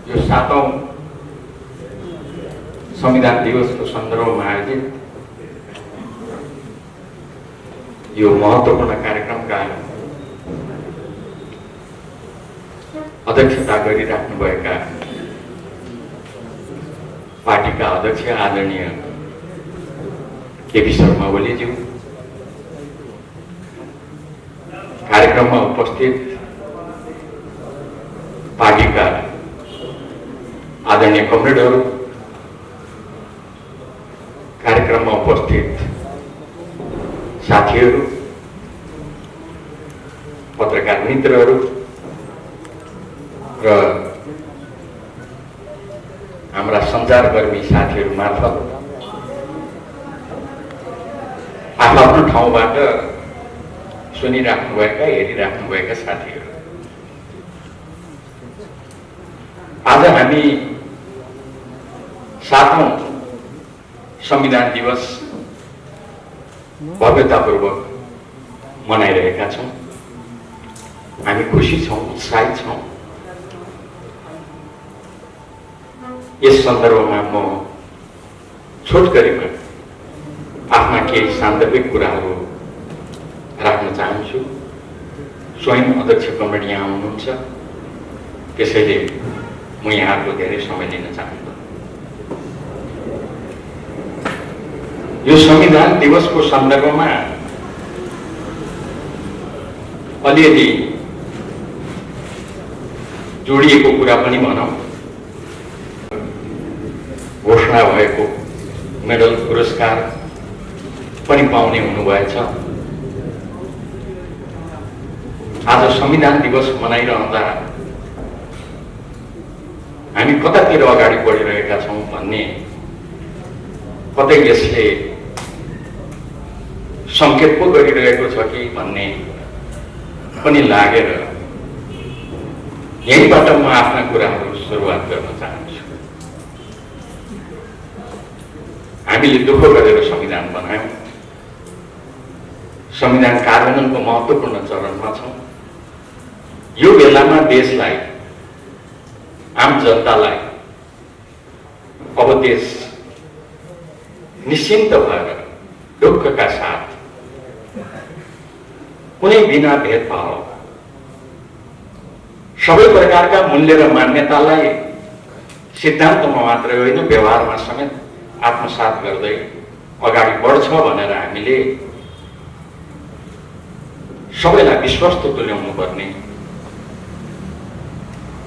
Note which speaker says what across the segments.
Speaker 1: यो 7औं संविधान दिवसको सन्दर्भमा आयोजित यो महत्त्वपूर्ण कार्यक्रमका अध्यक्षता गरिराख्नुभएका पार्टीका अध्यक्ष आदरणीय केपी शर्मा ओलीज्यू, कार्यक्रममा उपस्थित पार्टीका आदरणीय कमरेडहरू, कार्यक्रममा उपस्थित साथीहरू, पत्रकार मित्रहरू र हाम्रा सञ्चारकर्मी साथीहरू मार्फत आफ्नो ठाउँबाट सुनिराख्नुभएका, हेरिराख्नुभएका साथीहरू, आज हामी 7औं संविधान दिवस भव्यतापूर्वक मनाइरहेका छौँ। हामी खुसी छौँ, उत्साहित छौँ। यस सन्दर्भमा म छोटकरीमा आफ्ना केही सान्दर्भिक कुराहरू राख्न चाहन्छु। स्वयं अध्यक्ष कमरेड यहाँ हुनुहुन्छ, त्यसैले म यहाँको धेरै समय लिन चाहन्छु। यो संविधान दिवसको सन्दर्भमा अलिअलि जोडिएको कुरा पनि भनौँ। घोषणा भएको मेडल पुरस्कार पनि पाउने हुनुभएछ। आज संविधान दिवस मनाइरहँदा हामी कतातिर अगाडि बढिरहेका छौँ भन्ने, कतै यसले सङ्केत पो गरिरहेको छ कि भन्ने पनि लागेर यहीँबाट म आफ्ना कुराहरू सुरुवात गर्न चाहन्छु। हामीले दुःख गरेर संविधान बनायौँ, संविधान कार्यान्वयनको महत्त्वपूर्ण चरणमा छौँ। यो बेलामा देशलाई, आम जनतालाई अब देश निश्चिन्त भएर ढुक्कका साथ कुनै बिना भेदभाव सबै प्रकारका मूल्य र मान्यतालाई सिद्धान्तमा मात्रै होइन, व्यवहारमा समेत आत्मसात गर्दै अगाडि बढ्छ भनेर हामीले सबैलाई विश्वस्त तुल्याउनु पर्ने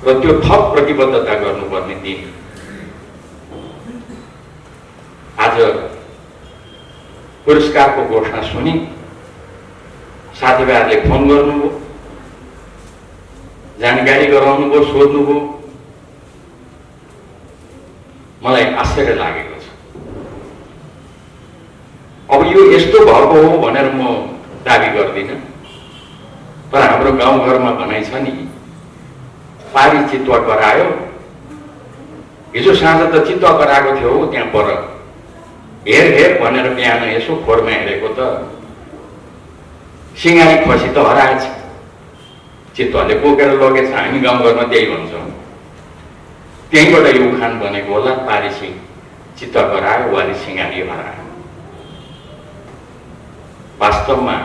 Speaker 1: र त्यो थप प्रतिबद्धता गर्नुपर्ने दिन आज पुरस्कारको घोषणा सुनि साथीभाइहरूले फोन गर्नुभयो, जानकारी गराउनुभयो, सोध्नुभयो। मलाई आश्चर्य लागेको छ। अब यो यस्तो भएको हो भनेर म दाबी गर्दिनँ, तर हाम्रो गाउँघरमा भनाइ छ नि, पारी चितुवा करायो। हिजो साँझ त चितुवा कराएको थियो त्यहाँ पर, हेर हेर भनेर बिहान यसो खोरमा हेरेको त सिंगारी खसी त हराएछ। चितुवाले बोकेर लगेछ। हामी गाउँघरमा त्यही भन्छौँ। त्यहीँबाट यो उखान बनेको होला, पारी सिंह चितुवा करायो, वाली सिंगारी हरायो। वास्तवमा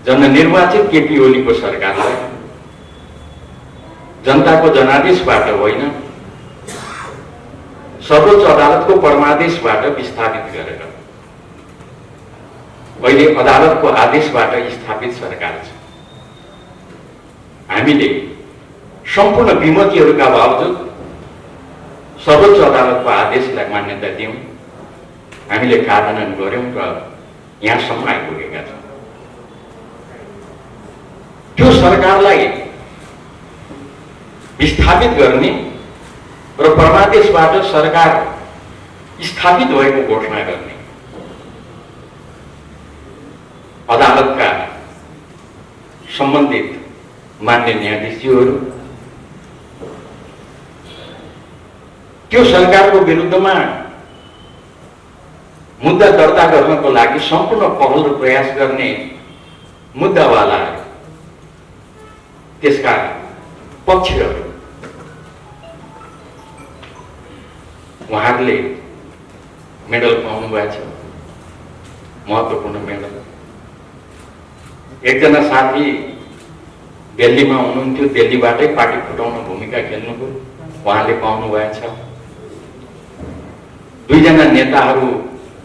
Speaker 1: जननिर्वाचित केपी ओलीको सरकारलाई जनताको जनादेशबाट होइन, सर्वोच्च अदालतको परमादेशबाट विस्थापित गरेर अहिले अदालतको आदेशबाट स्थापित सरकार छ। हामीले सम्पूर्ण विमतिहरूका बावजुद सर्वोच्च अदालतको आदेशलाई मान्यता दियौँ, हामीले कार्यान्वयन गर्यौँ र यहाँसम्म आइपुगेका छौँ। त्यो सरकारलाई विस्थापित गर्ने र परमादेशबाट सरकार स्थापित भएको घोषणा गर्ने अदालतका सम्बन्धित मान्य न्यायाधीशज्यूहरू त्यो सरकारको विरुद्धमा मुद्दा दर्ता गर्नको लागि सम्पूर्ण पहल र प्रयास गर्ने मुद्दावाला त्यसका पक्षहरू उहाँहरूले मेडल पाउनु भएको छ, महत्त्वपूर्ण मेडल। एकजना साथी दिल्लीमा हुनुहुन्थ्यो, दिल्लीबाटै पार्टी फुटाउन भूमिका खेल्नुभयो, उहाँले पाउनु भएको छ। दुईजना नेताहरू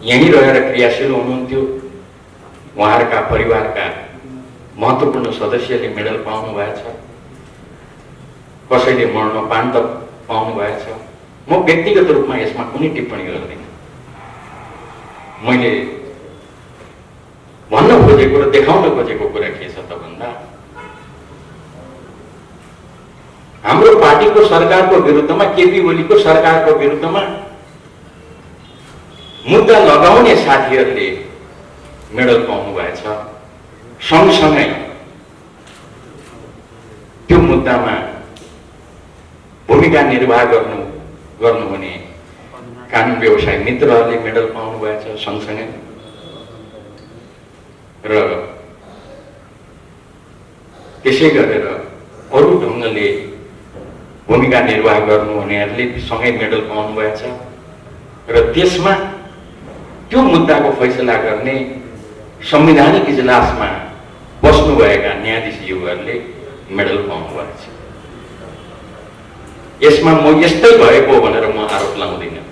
Speaker 1: यहीँ रहेर क्रियाशील हुनुहुन्थ्यो, उहाँहरूका परिवारका महत्त्वपूर्ण सदस्यले मेडल पाउनु भएको छ। कसैले मरणोपरान्त पाउनु भएको छ। म व्यक्तिगत रूपमा यसमा कुनै टिप्पणी गर्दिनँ। मैले भन्न खोजेको र देखाउन खोजेको कुरा के छ त भन्दा हाम्रो पार्टीको सरकारको विरुद्धमा, केपी ओलीको सरकारको विरुद्धमा मुद्दा लगाउने साथीहरूले मेडल पाउनु भएको छ। सँगसँगै त्यो मुद्दामा भूमिका निर्वाह गर्नुहुने कानुन व्यवसाय मित्रहरूले मेडल पाउनु भएको छ। सँगसँगै र त्यसै गरेर अरू ढङ्गले भूमिका निर्वाह गर्नुहुनेहरूले सँगै मेडल पाउनु भएको छ। र त्यसमा त्यो मुद्दाको फैसला गर्ने संवैधानिक इजलासमा बस्नुभएका न्यायाधीशज्यूहरूले मेडल पाउनु भएको छ। यसमा म यस्तै भएको भनेर म आरोप लाउँदिनँ,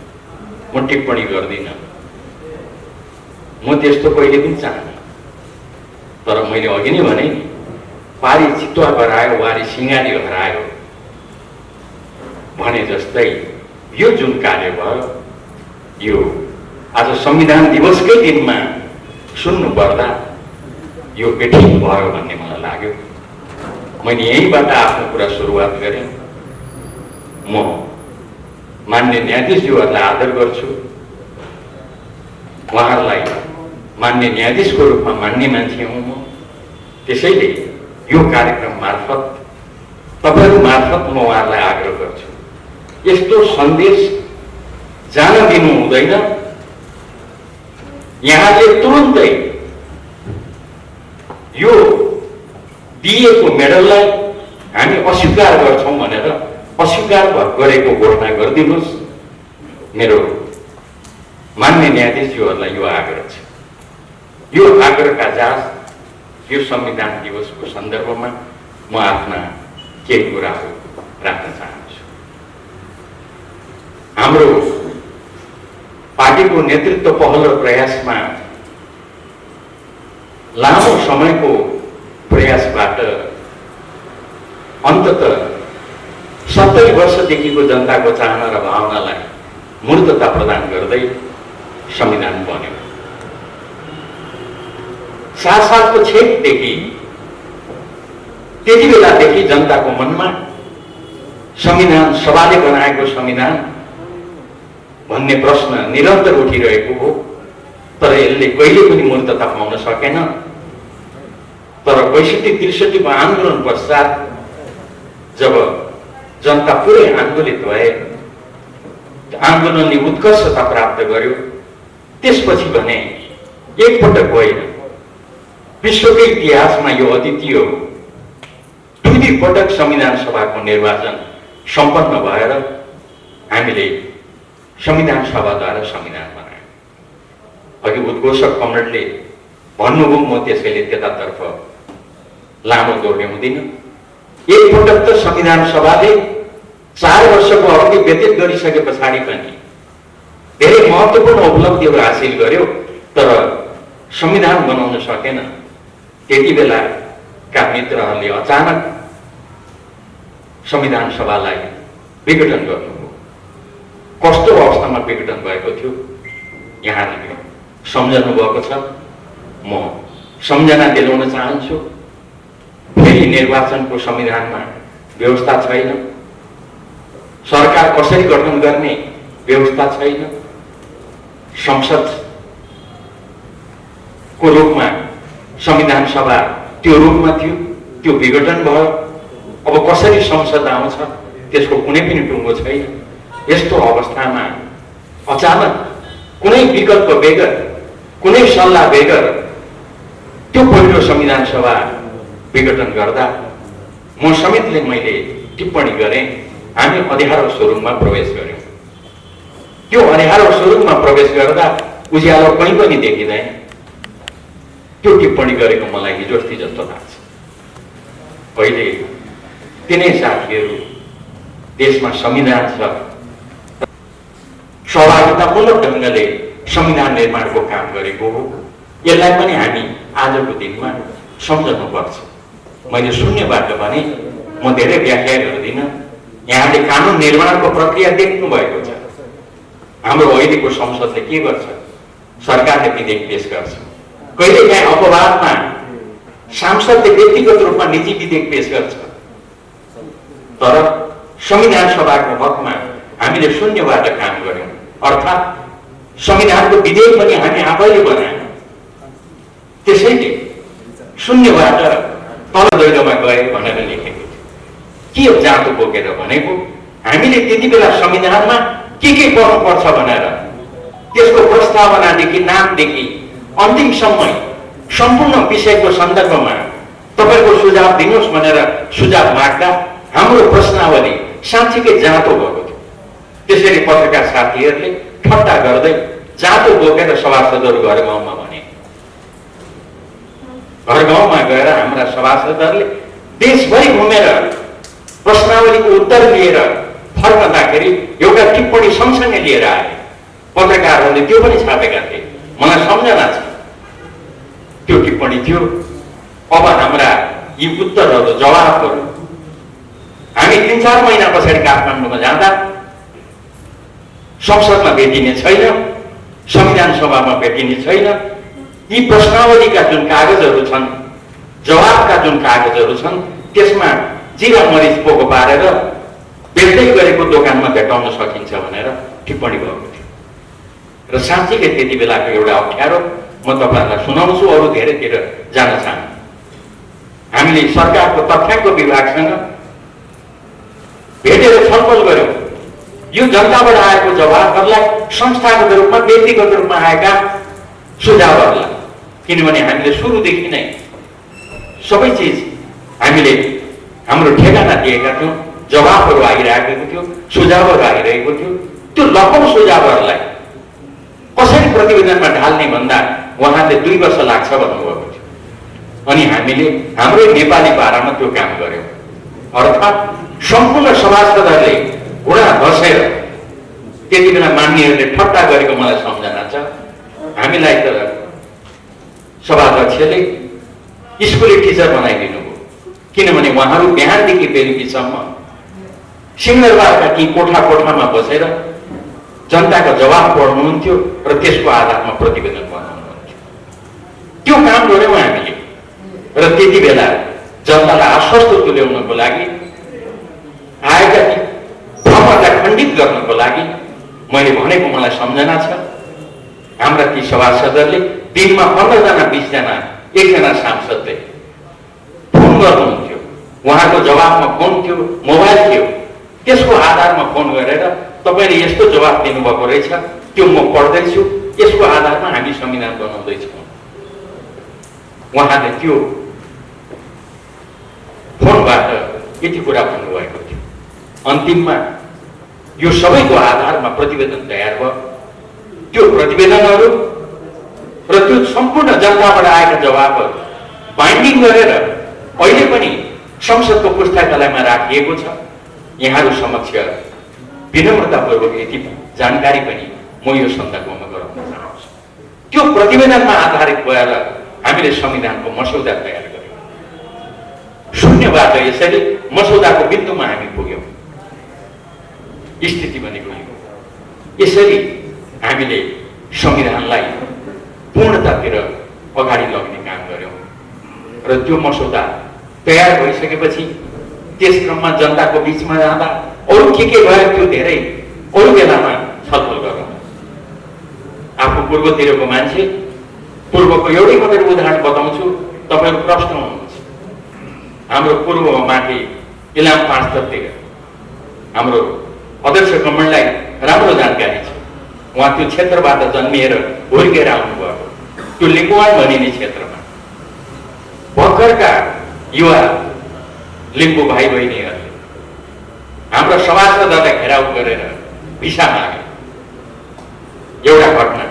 Speaker 1: म टिप्पणी गर्दिनँ, म त्यस्तो कहिले पनि चाहन्न। तर मैले अघि नै भने नि, पारी चितुवा गरायो, वारी सिँगारी हरायो भने जस्तै यो जुन कार्य भयो, यो आज संविधान दिवसकै दिनमा सुन्नु पर्दा यो बेठिक भयो भन्ने मलाई लाग्यो। मैले यहीँबाट आफ्नो कुरा सुरुवात गरेँ। म मान्य न्यायाधीशज्यूहरूलाई आदर गर्छु, उहाँहरूलाई मान्य न्यायाधीशको रूपमा मान्ने मान्छे हुँ म। त्यसैले यो कार्यक्रम मार्फत, तपाईँहरू मार्फत म उहाँहरूलाई आग्रह गर्छु, यस्तो सन्देश जान दिनु हुँदैन। यहाँले तुरुन्तै यो दिएको मेडललाई हामी अस्वीकार गर्छौँ भनेर अस्वीकार गरेको घोषणा गरिदिनुहोस्। मेरो मान्य न्यायाधीशज्यूहरूलाई यो आग्रह छ। यो आग्रहका जाँच यो संविधान दिवसको सन्दर्भमा म आफ्ना केही कुराहरू राख्न चाहन्छु। हाम्रो पार्टीको नेतृत्व पहल र प्रयासमा लामो समयको प्रयासबाट अन्ततः 70 वर्षदेखिको जनताको चाहना र भावनालाई मूर्तता प्रदान गर्दै संविधान बन्यो। 7 सालको छेकदेखि त्यति बेलादेखि जनताको मनमा संविधान सभाले बनाएको संविधान भन्ने प्रश्न निरन्तर उठिरहेको हो, तर यसले कहिले पनि मूर्तता पाउन सकेन। तर 62-63 को आन्दोलन पश्चात जब जनता पुरै आन्दोलित भए, आन्दोलनले उत्कर्षता प्राप्त गर्यो, त्यसपछि भने एकपटक होइन, विश्वकै इतिहासमा यो अद्वितीय हो। 2 पटक संविधान सभाको निर्वाचन सम्पन्न भएर हामीले संविधान सभाद्वारा संविधान बनायौँ। अघि उद्घोषक कमरेडले भन्नुभयो, म त्यसैले त्यतातर्फ लामो दोहोर्ने हुँदिन। एकपटक त संविधान सभाले 4 वर्षको अवधि व्यतीत गरिसके पछाडि पनि धेरै महत्त्वपूर्ण उपलब्धिहरू हासिल गर्यो, तर संविधान बनाउन सकेन। त्यति बेलाका मित्रहरूले अचानक संविधान सभालाई विघटन गर्नुभयो। कस्तो अवस्थामा विघटन भएको थियो यहाँले सम्झनु भएको छ। म सम्झना दिलाउन चाहन्छु। फेरि निर्वाचनको संविधानमा व्यवस्था छैन, सरकार कसरी गठन गर्ने व्यवस्था छैन, संसदको रूपमा संविधान सभा त्यो रूपमा थियो, त्यो विघटन भयो। अब कसरी संसद आउँछ त्यसको कुनै पनि टुङ्गो छैन। यस्तो अवस्थामा अचानक कुनै विकल्प बेगर, कुनै सल्लाह बेगर त्यो पहिलो संविधान सभा विघटन गर्दा म समेतले मैले टिप्पणी गरेँ, हामी अँध्यारो स्वरूपमा प्रवेश गर्यौँ। त्यो अँध्यारो सुरुङमा प्रवेश गर्दा उज्यालो कहीँ पनि देखिँदैन। त्यो टिप्पणी गरेको मलाई हिजो अस्ति जस्तो लाग्छ। पहिले तिनै साथीहरू देशमा संविधान छ, सहभागितामूलक ढङ्गले संविधान निर्माणको काम गरेको हो, यसलाई पनि हामी आजको दिनमा सम्झनुपर्छ। मैले शून्यबाट भने म धेरै व्याख्या गर्दिनँ। यहाँले कानुन निर्माणको प्रक्रिया देख्नु भएको छ। हाम्रो अहिलेको संसदले के गर्छ? सरकारले विधेयक पेश गर्छ, कहिलेकाहीँ अपवादमा सांसदले व्यक्तिगत रूपमा निजी विधेयक पेश गर्छ। तर संविधान सभाको हकमा हामीले शून्यबाट काम गर्यौँ, अर्थात् संविधानको विधेयक पनि हामी आफैले बनायौँ। त्यसैले शून्यबाट तल दैलोमा गए भनेर लेखेको थियो। के जाँतो बोकेर भनेको? हामीले त्यति बेला संविधानमा के गर्नुपर्छ भनेर त्यसको प्रस्तावनादेखि नामदेखि अन्तिमसम्म सम्पूर्ण विषयको सन्दर्भमा तपाईँको सुझाव दिनुहोस् भनेर सुझाव माग्दा हाम्रो प्रश्नावली साँच्चीकै जाँतो भएको थियो। त्यसरी पत्रकार साथीहरूले ठट्टा गर्दै जाँतो बोकेर सभासदहरू घर गाउँमा भने, घर गाउँमा गएर हाम्रा सभासदहरूले देशभरि घुमेर प्रश्नावलीको उत्तर लिएर फर्कँदाखेरि एउटा टिप्पणी सँगसँगै लिएर आए। पत्रकारहरूले त्यो पनि छापेका थिए, मलाई सम्झना छ। त्यो टिप्पणी थियो, अब हाम्रा यी उत्तरहरू जवाफहरू हामी 3-4 महिना पछाडि काठमाडौँमा जाँदा संसदमा भेटिने छैन, संविधान सभामा भेटिने छैन। यी प्रश्नावलीका जुन कागजहरू छन्, जवाफका जुन कागजहरू छन्, त्यसमा जिरा मरिच पोको पारेर बेच्दै गरेको दोकानमा भेटाउन सकिन्छ भनेर टिप्पणी भएको थियो। र साँच्चीकै त्यति बेलाको एउटा अप्ठ्यारो म तपाईँहरूलाई सुनाउँछु, अरू धेरैतिर जान चाहन्छु। हामीले सरकारको तथ्याङ्क विभागसँग भेटेर छलफल गर्यौँ। यो जनताबाट आएको जवाफहरूलाई संस्थागत रूपमा व्यक्तिगत रूपमा आएका सुझावहरूलाई, किनभने हामीले सुरुदेखि नै सबै चिज हामीले हाम्रो ठेगाना दिएका थियौँ, जवाफहरू आइरहेको थियो, सुझावहरू आइरहेको थियो। त्यो लखौँ सुझावहरूलाई कसरी प्रतिवेदनमा ढाल्ने भन्दा उहाँले 2 वर्ष लाग्छ भन्नुभएको थियो। अनि हामीले हाम्रै नेपाली पारामा त्यो काम गर्यौँ। अर्थात् सम्पूर्ण सभासदहरूले घुँडा घसेर, त्यति बेला मान्यहरूले ठट्टा गरेको मलाई सम्झना छ। हामीलाई त सभाध्यक्षले स्कुले टिचर बनाइदिनु भयो, किनभने उहाँहरू बिहानदेखि बेलुकीसम्म सिंहदरबारका ती कोठामा बसेर जनताका जवाफ पढ्नुहुन्थ्यो र त्यसको आधारमा प्रतिवेदन बनाउनुहुन्थ्यो। त्यो काम गऱ्यौँ हामीले। र त्यति बेला जनतालाई आश्वस्त तुल्याउनको लागि, आएका ती भ्रमहरूलाई खण्डित गर्नको लागि मैले भनेको मलाई सम्झना छ, हाम्रा ती सभासदहरूले दिनमा 15 जना 20 जना, 1 जना सांसदले फोन गर्नुहुन्थ्यो। उहाँको जवाफमा फोन थियो, मोबाइल थियो। त्यसको आधारमा फोन गरेर तपाईँले यस्तो जवाफ दिनुभएको रहेछ, त्यो म पढ्दैछु, यसको आधारमा हामी संविधान बनाउँदैछौँ। उहाँले त्यो फोनबाट यति कुरा भन्नुभएको थियो। अन्तिममा यो सबैको आधारमा प्रतिवेदन तयार भयो। त्यो प्रतिवेदनहरू र त्यो सम्पूर्ण जनताबाट आएका जवाबहरू बाइन्डिङ गरेर अहिले पनि संसदको पुस्तकालयमा राखिएको छ। यहाँहरू समक्ष विनम्रतापूर्वक यति जानकारी पनि म यो सन्दर्भमा गराउन चाहन्छु। त्यो प्रतिवेदनमा आधारित भएर हामीले संविधानको मसौदा तयार गर्यौँ। शून्यबाट यसरी मसौदाको बिन्दुमा हामी पुग्यौँ। स्थिति भनेको यो। यसरी हामीले संविधानलाई पूर्णतातिर अगाडि लग्ने काम गर्यौँ। र त्यो मसौदा तयार भइसकेपछि त्यस क्रममा जनताको बिचमा जाँदा अरू के भयो त्यो धेरै अरू बेलामा छलफल गरौँ। आफू पूर्वतिरको मान्छे, पूर्वको एउटै मात्रै उदाहरण बताउँछु, तपाईँहरू प्रश्न हुनुहुन्छ। हाम्रो पूर्वमा माथि इलाम 5 तर्फतिर हाम्रो अध्यक्ष कमललाई राम्रो जानकारी छ। उहाँ त्यो क्षेत्रबाट जन्मिएर हुर्केर आउनुभएको, त्यो लिम्बुवान भनिने क्षेत्रमा भर्खरका युवा लिम्बू भाइ बहिनीहरूले हाम्रा सभासदहरूलाई घेराउ गरेर भिसा मागे एउटा घटना,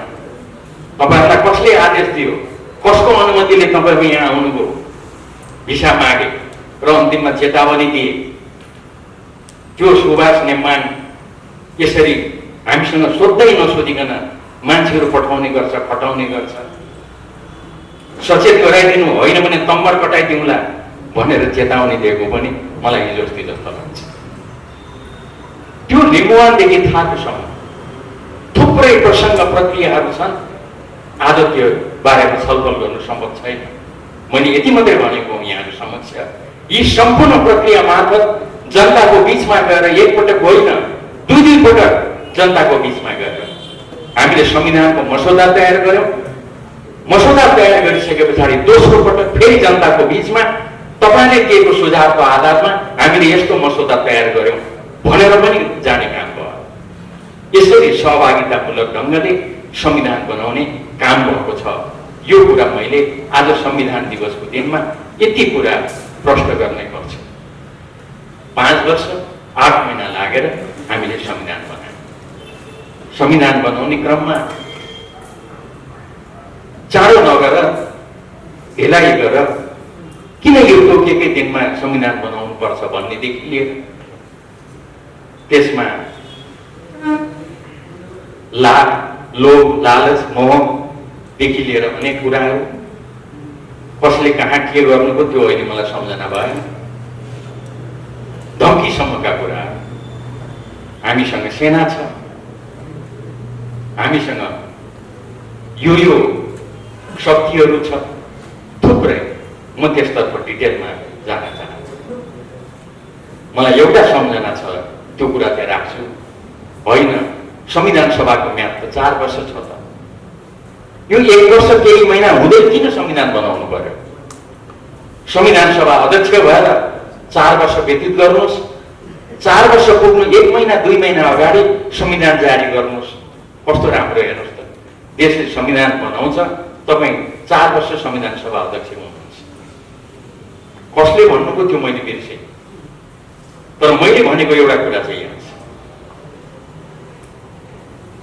Speaker 1: तपाईँहरूलाई कसले आदेश दियो, कसको अनुमतिले तपाईँ यहाँ आउनुभयो, भिसा मागे र अन्तिममा चेतावनी दिए। त्यो सुभाष नेमान यसरी हामीसँग सोध्दै नसोधिकन मान्छेहरू पठाउने गर्छ, खटाउने गर्छ। सचेत गराइदिनु, होइन भने तम्बर कटाइदिउँला भनेर चेतावनी दिएको पनि मलाई हिजो अस्ति जस्तो लाग्छ। त्यो लिम्बुवानदेखि थाकुसम्म थुप्रै प्रसङ्ग प्रक्रियाहरू छन्। आज त्यो बारेमा छलफल गर्नु सम्भव छैन। मैले यति मात्रै भनेको यहाँहरू समक्ष, यी सम्पूर्ण प्रक्रिया मार्फत जनताको बिचमा गएर एकपटक होइन, दुई पटक जनताको बिचमा गएर हामीले संविधानको मसौदा तयार गर्यौँ। मसौदा तयार गरिसके पछाडि दोस्रो पटक फेरि जनताको बिचमा तपाईँले दिएको सुझावको आधारमा हामीले यस्तो मसौदा तयार गर्यौँ भनेर पनि जाने काम भयो। यसरी सहभागितामूलक ढङ्गले संविधान बनाउने काम भएको छ। यो कुरा मैले आज संविधान दिवसको दिनमा यति कुरा प्रश्न गर्नै पर्छ। 5 वर्ष 8 महिना लागेर हामीले संविधान बनायौँ। संविधान बनाउने क्रममा चाँडो नगर, ढिलाइ गर, किन यो तोकेकै दिनमा संविधान बनाउनु पर्छ भन्नेदेखि लिएर त्यसमा लोभ, लालच, मोहदेखि लिएर अनेक कुराहरू, कसले कहाँ के गर्नुको त्यो अहिले मलाई सम्झना भएन, धम्कीसम्मका कुराहरू। हामीसँग सेना छ, हामीसँग यो शक्तिहरू छ, थुप्रै। म त्यसतर्फ डिटेलमा जान चाहन्छु। मलाई एउटा सम्झना छ, त्यो कुरा चाहिँ राख्छु। होइन, संविधान सभाको म्याद त 4 वर्ष छ त। यो 1 वर्ष केही महिना हुँदै किन संविधान बनाउनु पर्यो? संविधान सभा अध्यक्ष भएर 4 वर्ष व्यतीत गर्नुहोस्। 4 वर्ष पुग्नु 1 महिना 2 महिना अगाडि संविधान जारी गर्नुहोस्। कस्तो राम्रो हेर्नुहोस् त, देशले संविधान बनाउँछ, तपाईँ 4 वर्ष संविधान सभा अध्यक्ष हुनुहुन्छ। कसले भन्नुको त्यो मैले बिर्सेँ, तर मैले भनेको एउटा कुरा चाहिँ यहाँ छ।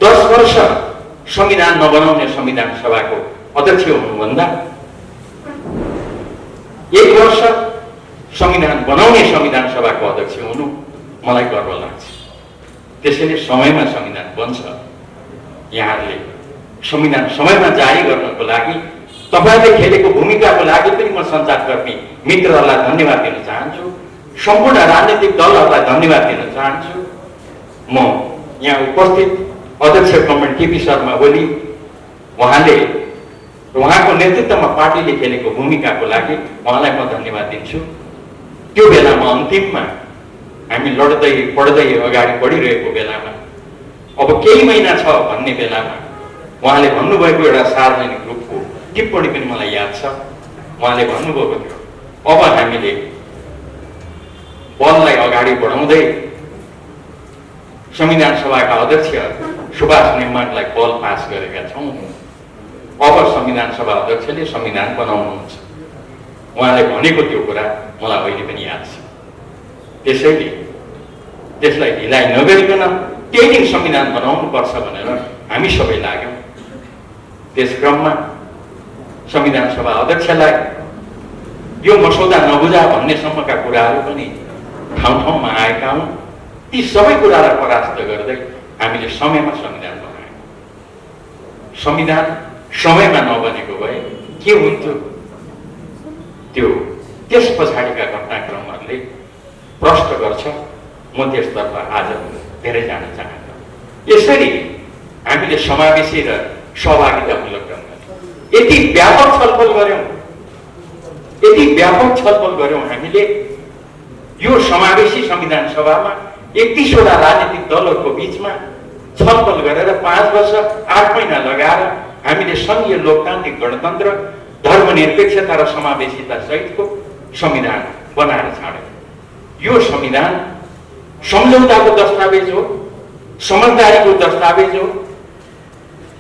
Speaker 1: 10 वर्ष संविधान नबनाउने संविधान सभाको अध्यक्ष हुनुभन्दा 1 वर्ष संविधान बनाउने संविधान सभाको अध्यक्ष हुनु मलाई गर्व लाग्छ। त्यसैले समयमा संविधान बन्छ। यहाँहरूले संविधान समयमा जारी गर्नको लागि तपाईँले खेलेको भूमिकाको लागि पनि म सञ्चारकर्मी मित्रहरूलाई धन्यवाद दिन चाहन्छु। सम्पूर्ण राजनीतिक दलहरूलाई धन्यवाद दिन चाहन्छु। म यहाँ उपस्थित अध्यक्ष कमरेड केपी शर्मा ओली, उहाँको नेतृत्वमा पार्टीले खेलेको भूमिकाको लागि उहाँलाई म धन्यवाद दिन्छु। त्यो बेलामा अन्तिममा हामी लड्दै पढ्दै अगाडि बढिरहेको बेलामा, अब केही महिना छ भन्ने बेलामा उहाँले भन्नुभएको एउटा सार्वजनिक रूपको टिप्पणी पनि मलाई याद छ। उहाँले भन्नुभएको थियो, अब हामीले बललाई अगाडि बढाउँदै संविधान सभाका अध्यक्ष सुभाष नेमानलाई बल पास गरेका छौँ। अब संविधान सभा अध्यक्षले संविधान बनाउनुहुन्छ। उहाँले भनेको त्यो कुरा मलाई अहिले पनि याद छ। त्यसैले त्यसलाई ढिलाइ नगरिकन त्यही दिन संविधान बनाउनुपर्छ भनेर हामी सबै लाग्यौँ। त्यस क्रममा संविधान सभा अध्यक्षलाई यो मसौदा नबुझा भन्नेसम्मका कुराहरू पनि ठाउँ ठाउँमा आएका हुन्। ती सबै कुरालाई परास्त गर्दै हामीले समयमा संविधान बनायौँ। संविधान समयमा नबनेको भए के हुन्थ्यो? त्यस पछाडिका घटनाक्रमहरूले प्रश्न गर्छ। म त्यसतर्फ आज धेरै जान चाहन्छु। यसरी हामीले समावेशी र सहभागितामूलक ढङ्गले यति व्यापक छलफल गर्यौँ हामीले। यो समावेशी संविधान सभामा 31वटा राजनीतिक दलहरूको बिचमा छलफल गरेर 5 वर्ष 8 महिना लगाएर हामीले सङ्घीय लोकतान्त्रिक गणतन्त्र, धर्मनिरपेक्षता र समावेशिता सहितको संविधान बनाएर छाड्यौँ। यो संविधान सम्झौताको दस्तावेज हो, समझदारीको दस्तावेज हो।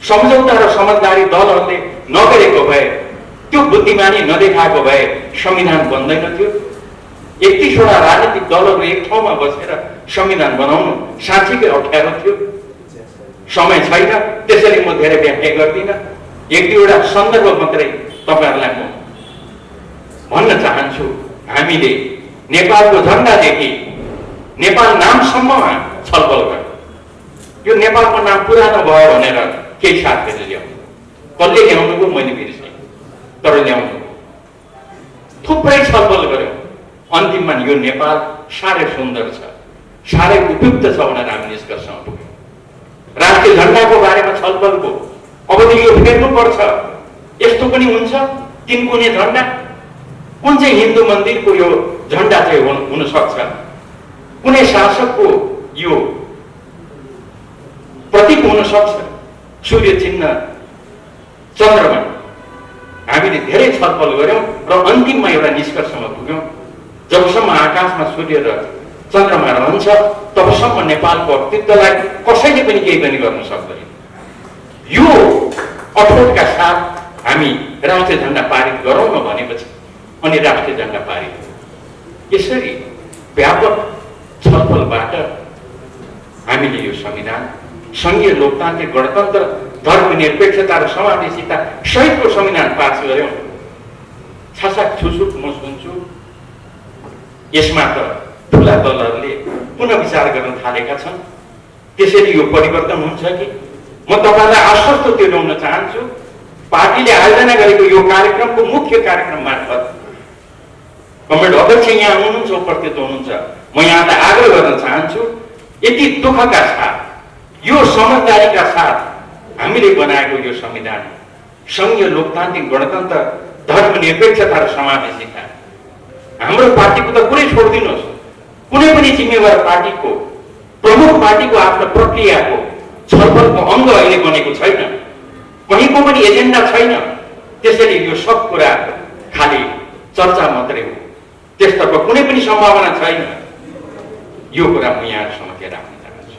Speaker 1: सम्झौता र समझदारी दलहरूले नगरेको भए, त्यो बुद्धिमानी नदेखाएको भए संविधान बन्दैन थियो। 31वटा राजनीतिक दलहरू एक ठाउँमा बसेर संविधान बनाउनु साँच्चीकै अप्ठ्यारो थियो। समय छैन, त्यसैले म धेरै व्याख्या गर्दिनँ। एक दुईवटा सन्दर्भ मात्रै तपाईँहरूलाई म भन्न चाहन्छु। हामीले नेपालको झन्डादेखि नेपाल नामसम्ममा छलफल गर्यो। यो नेपालको नाम पुरानो भयो भनेर केही साथीहरूले ल्याउनु, कसले ल्याउनुको मैले बिर्सेँ, तर ल्याउनु थुप्रै छलफल गर्यो। अन्तिममा यो नेपाल साह्रै सुन्दर छ, साह्रै उपयुक्त छ भनेर हामी निष्कर्षमा पुग्यौँ। राष्ट्रिय झन्डाको बारेमा छलफल भयो। अबदेखि यो फेर्नुपर्छ। यस्तो पनि हुन्छ 3 कुने झन्डा, कुन चाहिँ हिन्दू मन्दिरको यो झन्डा चाहिँ हुन सक्छ, कुनै शासकको यो प्रतीक हुन सक्छ, सूर्य चिन्ह, चन्द्रमा। हामीले धेरै छलफल गर्यौँ र अन्तिममा एउटा निष्कर्षमा पुग्यौँ। जबसम्म आकाशमा सूर्य र चन्द्रमा रहन्छ तबसम्म नेपालको अस्तित्वलाई कसैले पनि केही पनि गर्न सक्दैन। यो अठोटका साथ हामी राष्ट्रिय झन्डा पारित गरौँ न भनेपछि अनि राष्ट्रिय झन्डा पारित हो। यसरी व्यापक छलफलबाट हामीले यो संविधान, संघीय लोकतान्त्रिक गणतन्त्र, धर्मनिरपेक्षता र समावेशिता सहितको संविधान पास गर्यौँ। छासाक छुसुक म सुन्छु, यसमा त ठुला दलहरूले पुनः विचार गर्न थालेका छन्। त्यसैले यो परिवर्तन हुन्छ कि? म तपाईँलाई आश्वस्त दिलाउन चाहन्छु, पार्टीले आयोजना गरेको यो कार्यक्रमको मुख्य कार्यक्रम मार्फत कमरेड अध्यक्ष यहाँ हुनुहुन्छ, उपस्थित हुनुहुन्छ, म यहाँलाई आग्रह गर्न चाहन्छु, यति दुःखका साथ, यो समझदारीका साथ हामीले बनाएको यो संविधान, संघीय लोकतान्त्रिक गणतन्त्र, धर्मनिरपेक्षता र समावेशिता, हाम्रो पार्टीको त कुरै छोडिदिनुहोस्, कुनै पनि जिम्मेवार पार्टीको, प्रमुख पार्टीको आफ्नो प्रक्रियाको छलफलको अङ्ग अहिले बनेको छैन, कहीँको पनि एजेन्डा छैन। त्यसैले यो सब कुरा खालि चर्चा मात्रै हो, त्यसतर्फ कुनै पनि सम्भावना छैन। यो कुरा म यहाँहरूसँग के राख्न चाहन्छु।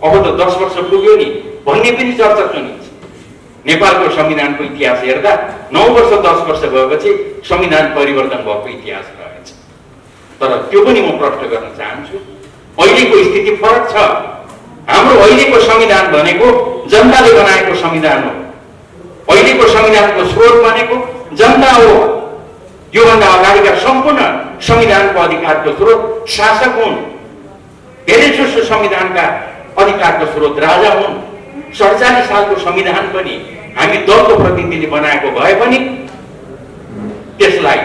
Speaker 1: अब त 10 वर्ष पुग्यो नि भन्ने पनि चर्चा सुनिन्छ। नेपालको संविधानको इतिहास हेर्दा 9 वर्ष 10 वर्ष गएपछि संविधान परिवर्तन भएको इतिहास रहेछ। तर त्यो पनि म प्रश्न गर्न चाहन्छु, अहिलेको स्थिति फरक छ। हाम्रो अहिलेको संविधान भनेको जनताले बनाएको संविधान हो। अहिलेको संविधानको स्रोत भनेको जनता हो। योभन्दा अगाडिका सम्पूर्ण संविधानको अधिकारको स्रोत शासक हुन्। धेरैजसो संविधानका अधिकारको स्रोत राजा हुन्। 47 सालको संविधान पनि हामी दलको प्रतिनिधिले बनाएको भए पनि त्यसलाई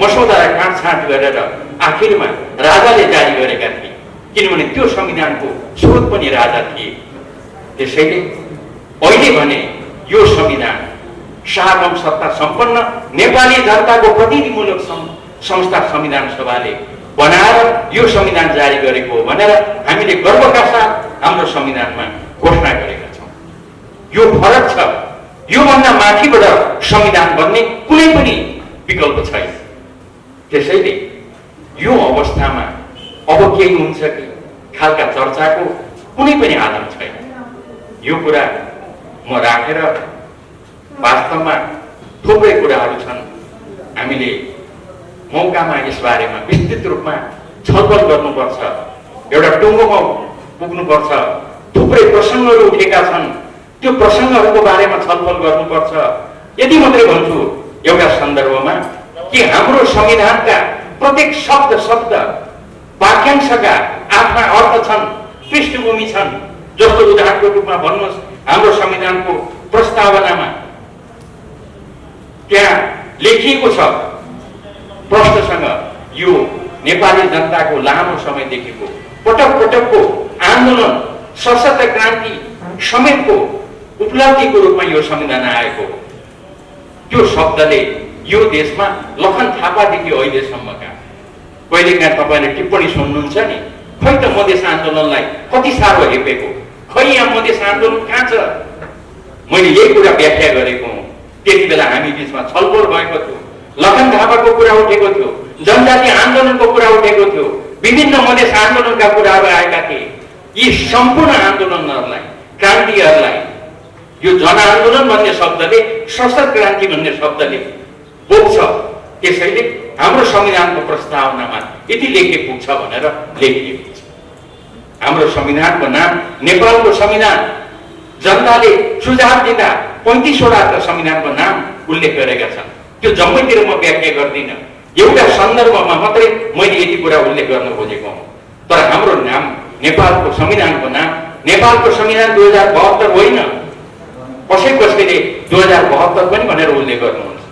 Speaker 1: मसौदालाई काटछाँट गरेर आखिरमा राजाले जारी गरेका थिए, किनभने त्यो संविधानको स्रोत पनि राजा थिए। त्यसैले अहिले भने यो संविधान सार्वभौम सत्ता सम्पन्न नेपाली जनताको प्रतिनिधिमूलक संस्था संविधान सभाले बनाएर यो संविधान जारी गरेको हो भनेर हामीले गर्वका साथ हाम्रो संविधानमा घोषणा गरेका छौँ। यो फरक छ। योभन्दा माथिबाट संविधान बन्ने कुनै पनि विकल्प छैन। त्यसैले यो अवस्थामा अब केही हुन्छ कि खालका चर्चाको कुनै पनि आधार छैन। यो कुरा म राखेर वास्तवमा थुप्रै कुराहरू छन्, हामीले मौकामा यसबारेमा विस्तृत रूपमा छलफल गर्नुपर्छ, एउटा टुङ्गोमा पुग्नुपर्छ। थुप्रै प्रसङ्गहरू उठेका छन्, त्यो प्रसङ्गहरूको बारेमा छलफल गर्नुपर्छ। यति मात्रै भन्छु एउटा सन्दर्भमा कि हाम्रो संविधानका प्रत्येक शब्द वाक्यांशका आफ्ना अर्थ छन्, पृष्ठभूमि छन्। जस्तो उदाहरणको रूपमा भन्नुहोस्, हाम्रो संविधानको प्रस्तावनामा त्यहाँ लेखिएको छ प्रश्नसँग यो नेपाली जनताको लामो समयदेखिको पटक पटकको आन्दोलन, सशस्त्र क्रान्ति समेतको उपलब्धिको रूपमा यो संविधान आएको हो। त्यो शब्दले यो देशमा लखन थापादेखि अहिलेसम्मका कहिलेकाहीँ तपाईँले टिप्पणी सुन्नुहुन्छ नि, खै त मधेस आन्दोलनलाई कति साह्रो हेपेको, खै यहाँ मधेस आन्दोलन कहाँ छ? मैले यही कुरा व्याख्या गरेको हुँ। त्यति बेला हामी बिचमा छलफल भएको थियो, लखन थापाको कुरा उठेको थियो, जनजाति आन्दोलनको कुरा उठेको थियो, विभिन्न मधेस आन्दोलनका कुराहरू आएका थिए। यी सम्पूर्ण आन्दोलनहरूलाई, क्रान्तिहरूलाई यो जनआन्दोलन भन्ने शब्दले, सशस्त्र क्रान्ति भन्ने शब्दले बोक्छ। त्यसैले हाम्रो संविधानको प्रस्तावनामा यति लेखिएको छ भनेर लेखिएको छ। हाम्रो संविधानको नाम नेपालको संविधान, जनताले सुझाव दिँदा 35वटा संविधानको नाम उल्लेख गरेका छन्। त्यो जम्मैतिर म व्याख्या गर्दिनँ, एउटा सन्दर्भमा मात्रै मैले यति कुरा उल्लेख गर्न खोजेको हुँ। तर हाम्रो नाम, नेपालको संविधानको नाम, नेपालको संविधान 2072 होइन। कसैले 2072 पनि भनेर उल्लेख गर्नुहुन्छ।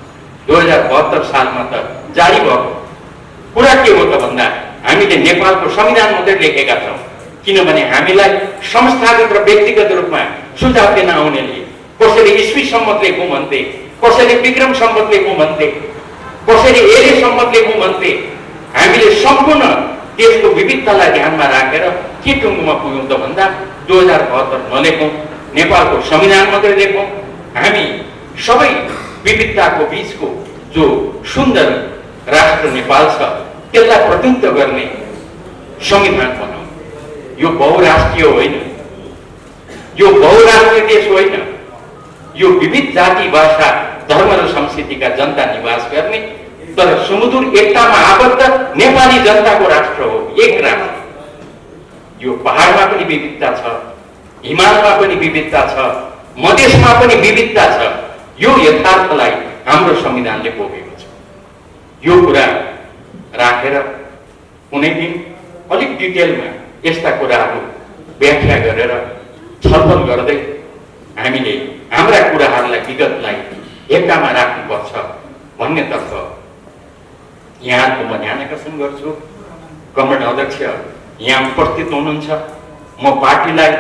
Speaker 1: 2072 सालमा त जारी भएको कुरा के हो त भन्दा हामीले नेपालको संविधान मात्रै लेखेका छौँ। किनभने हामीलाई संस्थागत र व्यक्तिगत रूपमा सुझाव दिन आउनेले कसैले ईस्वी सम्मत लेखौँ भन्थे, कसैले विक्रम सम्मत लेखौँ भन्थे, कसैले एले सम्मत लेखौँ भन्थे। हामीले सम्पूर्ण देशको विविधतालाई ध्यानमा राखेर के टुङ्गोमा पुग्यौँ त भन्दा 2072 नलेखौँ, नेपालको संविधान मात्रै लेखौँ। हामी सबै विविधताको बीचको जो सुन्दर राष्ट्र नेपाल छ त्यसलाई प्रतिनिधित्व गर्ने संविधान बनाऊ। यो बहुराष्ट्रिय होइन, यो बहुराष्ट्रिय देश होइन, यो विविध जाति भाषा धर्म र संस्कृतिका जनता निवास गर्ने तर सुमधुर एकतामा आबद्ध नेपाली जनताको राष्ट्र हो, एक राष्ट्र। यो पहाडमा पनि विविधता छ, हिमालमा पनि विविधता छ, मधेसमा पनि विविधता छ। यो यथार्थलाई हाम्रो संविधानले बोकेको छ। यो कुरा राखेर कुनै दिन अलिक डिटेलमा यस्ता कुराहरू व्याख्या गरेर छलफल गर्दै हामीले हाम्रा कुराहरूलाई, विगतलाई एकतामा राख्नुपर्छ भन्नेतर्फ यहाँको म ध्यान आकर्षण गर्छु। कमरेड अध्यक्ष यहाँ उपस्थित हुनुहुन्छ। म पार्टीलाई,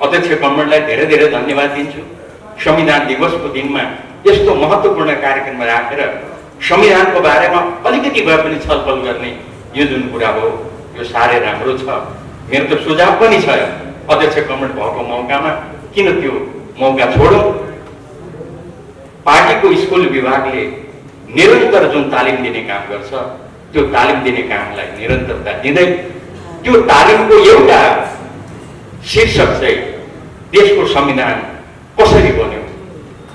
Speaker 1: अध्यक्ष कमरेडलाई धेरै धेरै धन्यवाद दिन्छु। संविधान दिवसको दिनमा यस्तो महत्त्वपूर्ण कार्यक्रम राखेर संविधानको बारेमा अलिकति भए पनि छलफल गर्ने यो जुन कुरा हो यो साह्रै राम्रो छ। मेरो त सुझाव पनि छ, अध्यक्ष कमरेड भएको मौकामा किन त्यो मौका छोडौँ। पार्टीको स्कुल विभागले निरन्तर जुन तालिम दिने काम गर्छ त्यो तालिम दिने कामलाई निरन्तरता दिँदै त्यो तालिमको एउटा शीर्षक चाहिँ देशको संविधान कसरी बन्यो,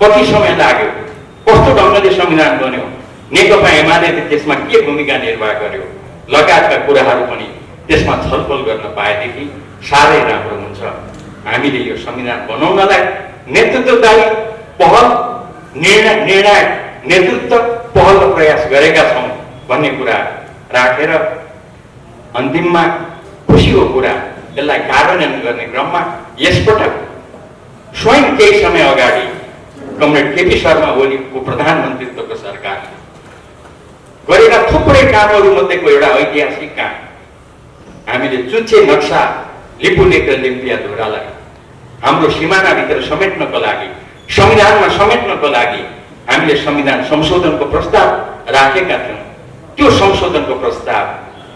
Speaker 1: कति समय लाग्यो, कस्तो ढङ्गले संविधान बन्यो, नेकपा एमाले त्यसमा के भूमिका निर्वाह गर्यो लगायतका कुराहरू पनि त्यसमा छलफल गर्न पाएदेखि साह्रै राम्रो हुन्छ। हामीले यो संविधान बनाउनलाई नेतृत्वदायी पहल, निर्णायक नेतृत्व पहल र प्रयास गरेका छौँ भन्ने कुरा राखेर अन्तिममा खुसीको कुरा यसलाई कार्यान्वयन गर्ने क्रममा यसपटक स्वयं केही समय अगाडि कमरेड केपी शर्मा ओलीको प्रधानमन्त्रीत्वको सरकारले गरेका थुप्रै कामहरू मध्येको एउटा ऐतिहासिक काम हामीले चुच्चे नक्सा लिपुलेख र लिम्पियाधुरालाई हाम्रो सिमानाभित्र समेट्नको लागि, संविधानमा समेट्नको लागि हामीले संविधान संशोधनको प्रस्ताव राखेका थियौँ। त्यो संशोधनको प्रस्ताव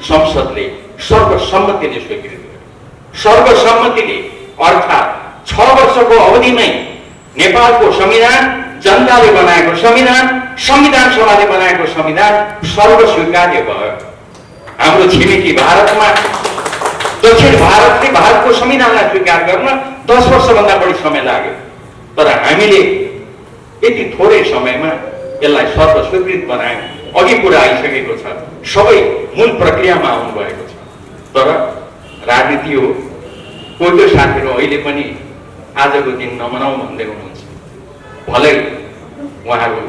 Speaker 1: संसदले सर्वसम्मतिले स्वीकृत गर्यो। सर्वसम्मतिले अर्थात् 6 वर्षको अवधिमै नेपालको संविधान, जनताले बनाएको संविधान, संविधान सभाले बनाएको संविधान सर्वस्वीकार्य भयो। हाम्रो छिमेकी भारतमा दक्षिण भारतले भारतको संविधानलाई स्वीकार गर्न 10 वर्षभन्दा बढी समय लाग्यो। तर हामीले यति थोरै समयमा यसलाई सर्वस्वीकृत बनायौँ। अघि कुरा आइसकेको छ, सबै मूल प्रक्रियामा आउनुभएको छ। तर राजनीति हो। कोही साथीहरू अहिले पनि आजको दिन नमनाऊ भन्दै हुनुहुन्छ। भलै उहाँहरू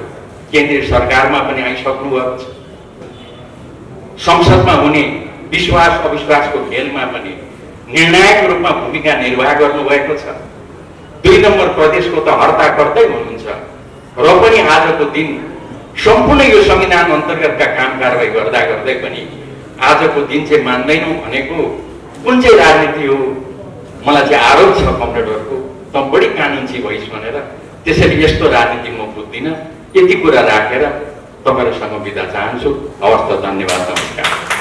Speaker 1: केन्द्रीय सरकारमा पनि आइसक्नु भएको छ, संसदमा हुने विश्वास अविश्वासको खेलमा पनि निर्णायक रूपमा भूमिका निर्वाह गर्नुभएको छ। 2 नम्बर प्रदेशको त हर्ताकर्तै हुनुहुन्छ र पनि आजको दिन सम्पूर्ण यो संविधान अन्तर्गतका काम कारवाही गर्दा गर्दै पनि आजको दिन चाहिँ मान्दैनौँ भनेको कुन चाहिँ राजनीति हो? मलाई चाहिँ आरोप छ कमरेडहरूको, त बढी कानुनी भइस् भनेर। त्यसैले यस्तो राजनीति म बुझ्दिनँ। यति कुरा राखेर तपाईँहरूसँग बिदा चाहन्छु। हवस् त, धन्यवाद, नमस्कार।